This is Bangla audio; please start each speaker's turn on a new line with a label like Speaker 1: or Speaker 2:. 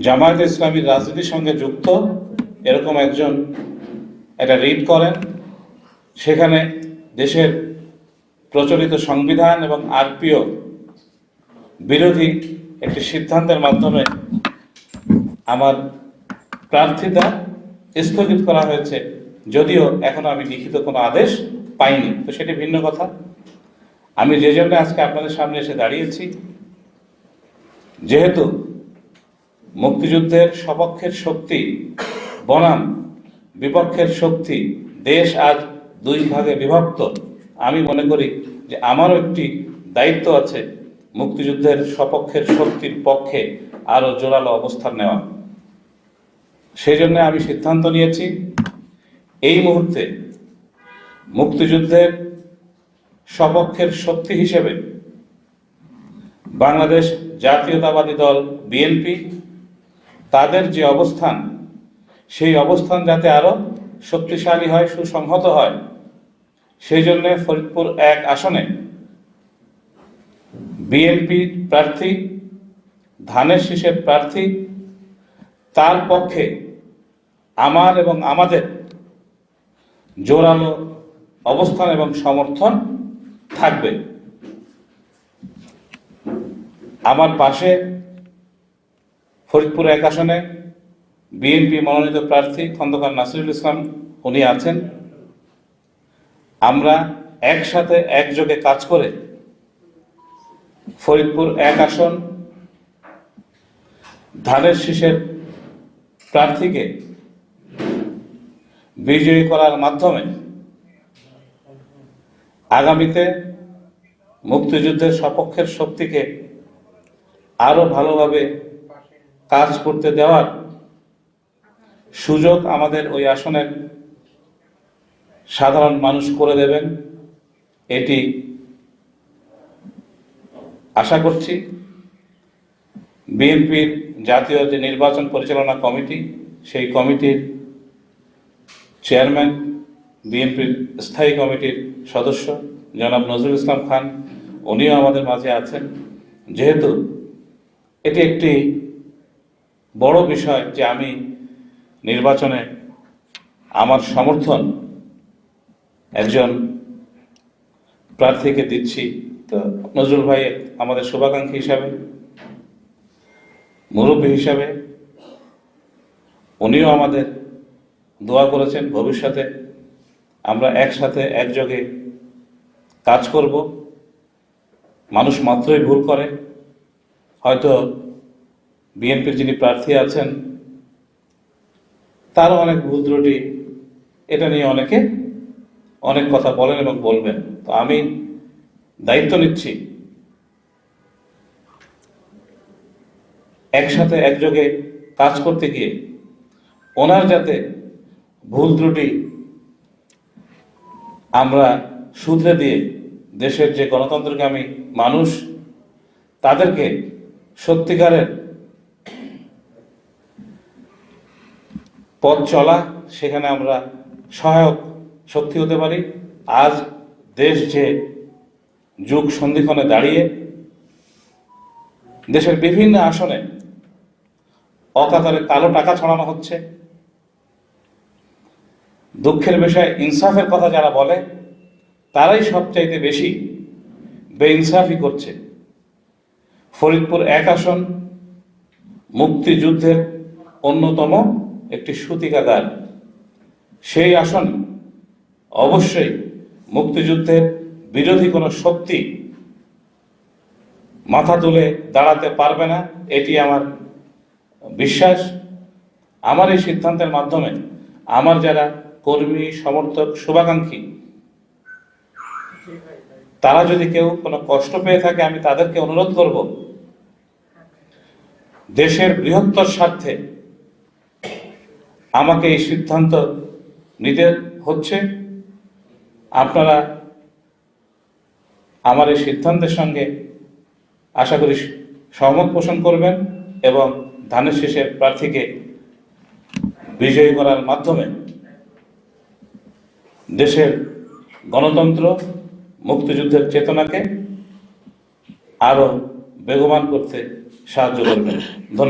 Speaker 1: জামায়াতে ইসলামীর রাজনীতির সঙ্গে যুক্ত এরকম একজন এটা রিড করেন, সেখানে দেশের প্রচলিত সংবিধান এবং আরপিও বিরোধী একটি সিদ্ধান্তের মাধ্যমে আমার প্রার্থিতা স্থগিত করা হয়েছে, যদিও এখনো আমি লিখিত কোনো আদেশ পাইনি। তো সেটি ভিন্ন কথা। আমি যে জন্য আজকে আপনাদের সামনে এসে দাঁড়িয়েছি, যেহেতু মুক্তিযুদ্ধের সপক্ষের শক্তি বনাম বিপক্ষের শক্তি দেশ আজ দুই ভাগে বিভক্ত, আমি মনে করি যে আমারও একটি দায়িত্ব আছে মুক্তিযুদ্ধের সপক্ষের শক্তির পক্ষে আরো জোরালো অবস্থান নেওয়া। সেই জন্য আমি সিদ্ধান্ত নিয়েছি এই মুহূর্তে মুক্তিযুদ্ধের সপক্ষের শক্তি হিসেবে বাংলাদেশ জাতীয়তাবাদী দল বিএনপি তাদের যে অবস্থান, সেই অবস্থান যাতে আরো শক্তিশালী হয়, সুসংহত হয়, সেই জন্য ফরিদপুর 1 আসনে বিএনপি প্রার্থী, ধানের শীষের প্রার্থী, তার পক্ষে আমার এবং আমাদের জোরালো অবস্থান এবং সমর্থন থাকবে। আমার পাশে ফরিদপুর 1 আসনে বিএনপি মনোনীত প্রার্থী খন্দকার নাসিরুল ইসলাম উনি আছেন। আমরা একসাথে একযোগে কাজ করে ফরিদপুর 1 আসন ধানের শীষের প্রার্থীকে বিজয়ী করার মাধ্যমে আগামীতে মুক্তিযুদ্ধের সপক্ষের শক্তিকে আরো ভালোভাবে কাজ করতে দেওয়ার সুযোগ আমাদের ওই আসনের সাধারণ মানুষ করে দেবেন, এটি আশা করছি। বিএনপির জাতীয় যে নির্বাচন পরিচালনা কমিটি, সেই কমিটির চেয়ারম্যান, বিএনপির স্থায়ী কমিটির সদস্য জনাব নজরুল ইসলাম খান, উনিও আমাদের মাঝে আছেন। যেহেতু এটি একটি বড় বিষয় যে আমি নির্বাচনে আমার সমর্থন একজন প্রার্থীকে দিচ্ছি, তো নজরুল ভাই আমাদের শুভাকাঙ্ক্ষী হিসাবে, মুরব্বী হিসাবে উনিও আমাদের দোয়া করেছেন ভবিষ্যতে আমরা একসাথে একযোগে কাজ করব। মানুষ মাত্রই ভুল করে, হয়তো বিএনপির যিনি প্রার্থী আছেন তারও অনেক ভুল ত্রুটি, এটা নিয়ে অনেকে অনেক কথা বলেন এবং বলবেন। তো আমি দায়িত্ব নিচ্ছি একসাথে একযোগে কাজ করতে গিয়ে ওনার যাতে ভুল ত্রুটি আমরা শুধরে দিয়ে দেশের যে গণতন্ত্রকামী মানুষ তাদেরকে সত্যিকারের পথ চলা, সেখানে আমরা সহায়ক শক্তি হতে পারি। আজ দেশ যে যুগ সন্ধিক্ষণে দাঁড়িয়ে দেশের বিভিন্ন আসনে অকাতরে কালো টাকা ছড়ানো হচ্ছে, দুঃখের বিষয় ইনসাফের কথা যারা বলে তারাই সবচাইতে বেশি বেইনসাফি করছে। ফরিদপুর 1 আসন মুক্তিযুদ্ধের অন্যতম একটি সূতিকাগার, সেই আসন অবশ্যই মুক্তিযুদ্ধের বিরোধী কোনো শক্তি মাথা তুলে দাঁড়াতে পারবে না, এটি আমার বিশ্বাস। আমার এই সিদ্ধান্তের মাধ্যমে আমার যারা কর্মী, সমর্থক, শুভাকাঙ্ক্ষী, তারা যদি কেউ কোনো কষ্ট পেয়ে থাকে, আমি তাদেরকে অনুরোধ করব দেশের বৃহত্তর স্বার্থে আমাকে এই সিদ্ধান্ত নিতে হচ্ছে। আপনারা আমার এই সিদ্ধান্তের সঙ্গে আশা করি সহমত পোষণ করবেন এবং ধানের শীষের প্রার্থীকে বিজয়ী করার মাধ্যমে দেশের গণতন্ত্র, মুক্তিযুদ্ধের চেতনাকে আরো বেগবান করতে সাহায্য করবেন। ধন্যবাদ।